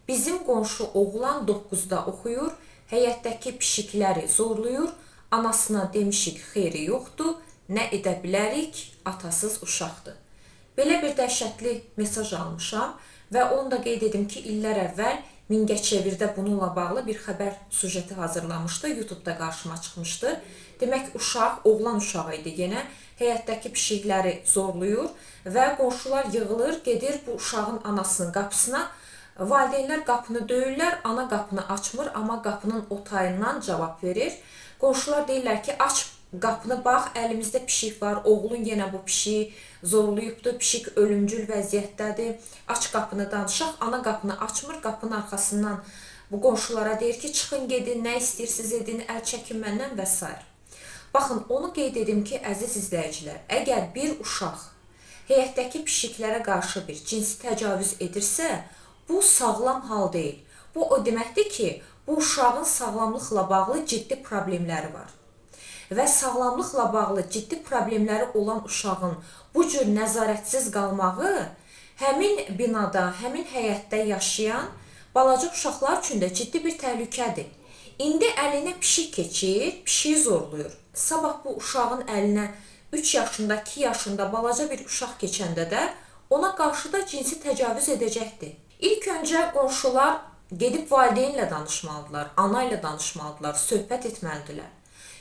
Bizim qonşu oğlan 9-da oxuyur, həyətdəki pişikləri zorluyur, anasına demişik xeyri yoxdur, nə edə bilərik, atasız uşaqdır. Belə bir dəhşətli mesaj almışam və onu da qeyd edim ki, illər əvvəl Mingəçevirdə bununla bağlı bir xəbər sujeti hazırlamışdı, YouTube'da qarşıma çıxmışdı. Demək, uşaq, oğlan uşağı idi yenə, həyətdəki pişikləri zorluyur və qonşular yığılır, gedir bu uşağın anasının qapısına. Valideynlər qapını döyürlər, ana qapını açmır, amma qapının o tayından cavab verir. Qonşular deyirlər ki, aç qapını, bax, əlimizdə pişik var, oğlun yenə bu pişiyi zorlayıbdır, pişik ölümcül vəziyyətdədir, aç qapını danışaq. Ana qapını açmır, qapının arxasından bu qonşulara deyir ki, çıxın gedin, nə istəyirsiniz edin, əl çəkin məndən və s. Baxın, onu qeyd edim ki, əziz izləyicilər, əgər bir uşaq həyətdəki pişiklərə qarşı bir cinsi təcavüz edirsə, bu sağlam hal deyil. Bu o deməkdir ki, bu uşağın sağlamlıqla bağlı ciddi problemləri var. Və sağlamlıqla bağlı ciddi problemləri olan uşağın bu cür nəzarətsiz qalmağı həmin binada, həmin həyətdə yaşayan balaca uşaqlar üçün də ciddi bir təhlükədir. İndi əlinə pişik keçir, pişiyi zorluyur. Sabah bu uşağın əlinə 3 yaşında, 2 yaşında balaca bir uşaq keçəndə də ona qarşı da cinsi təcavüz edəcəkdir. İlk öncə qonşular gedib valideynlə danışmalıdırlar, ana ilə danışmalıdırlar, söhbət etməlidirlər.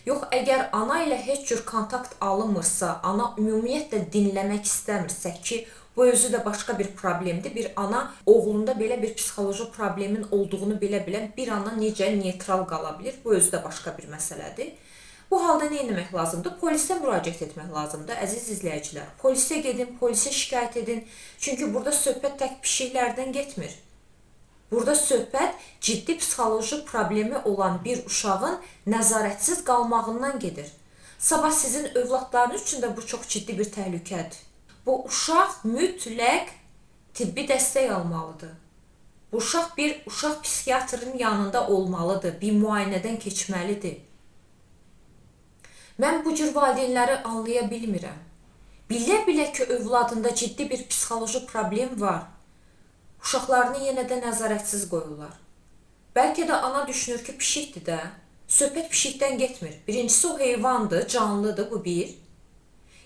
Yox, əgər ana ilə heç cür kontakt alınmırsa, ana ümumiyyətlə dinləmək istəmirsə ki, bu özü də başqa bir problemdir. Bir ana oğlunda belə bir psixoloji problemin olduğunu bilən bir ana necə neytral qala bilir? Bu özü də başqa bir məsələdir. Bu halda nə etmək lazımdır? Polisə müraciət etmək lazımdır, əziz izləyicilər. Polisə gedin, polisə şikayət edin. Çünki burada söhbət tək pişiklərdən getmir. Burada söhbət ciddi psixoloji problemi olan bir uşağın nəzarətsiz qalmağından gedir. Sabah sizin övladlarınız üçün də bu çox ciddi bir təhlükədir. Bu uşaq mütləq tibbi dəstək almalıdır. Bu uşaq bir uşaq psixiatrının yanında olmalıdır, bir müayinədən keçməlidir. Mən bu cür valideynləri anlaya bilmirəm. Bilə-bilə ki, övladında ciddi bir psixoloji problem var. Uşaqlarını yenə də nəzarətsiz qoyurlar. Bəlkə də ana düşünür ki, pişikdir də. Söhbət pişikdən getmir. Birincisi o heyvandır, canlıdır, bu bir.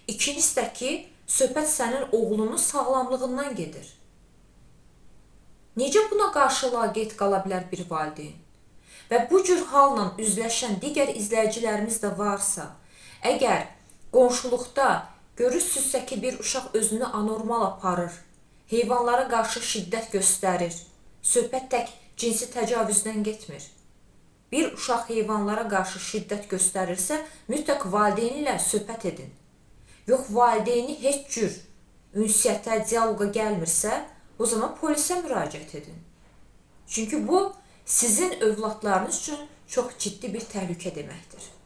İkincisi də ki, söhbət sənin oğlunun sağlamlığından gedir. Necə buna qarşı laqeyd qala bilər bir valideyn? Və bu cür halla üzləşən digər izləyicilərimiz də varsa, əgər qonşuluqda görürsünüzsə ki, bir uşaq özünü anormal aparır, heyvanlara qarşı şiddət göstərir, söhbət tək cinsi təcavüzdən getmir. Bir uşaq heyvanlara qarşı şiddət göstərirsə, mütləq valideyn ilə söhbət edin. Yox, valideyni heç cür ünsiyyətə, dialoqa gəlmirsə, o zaman polisə müraciət edin. Çünki bu sizin övladlarınız üçün çox ciddi bir təhlükə deməkdir.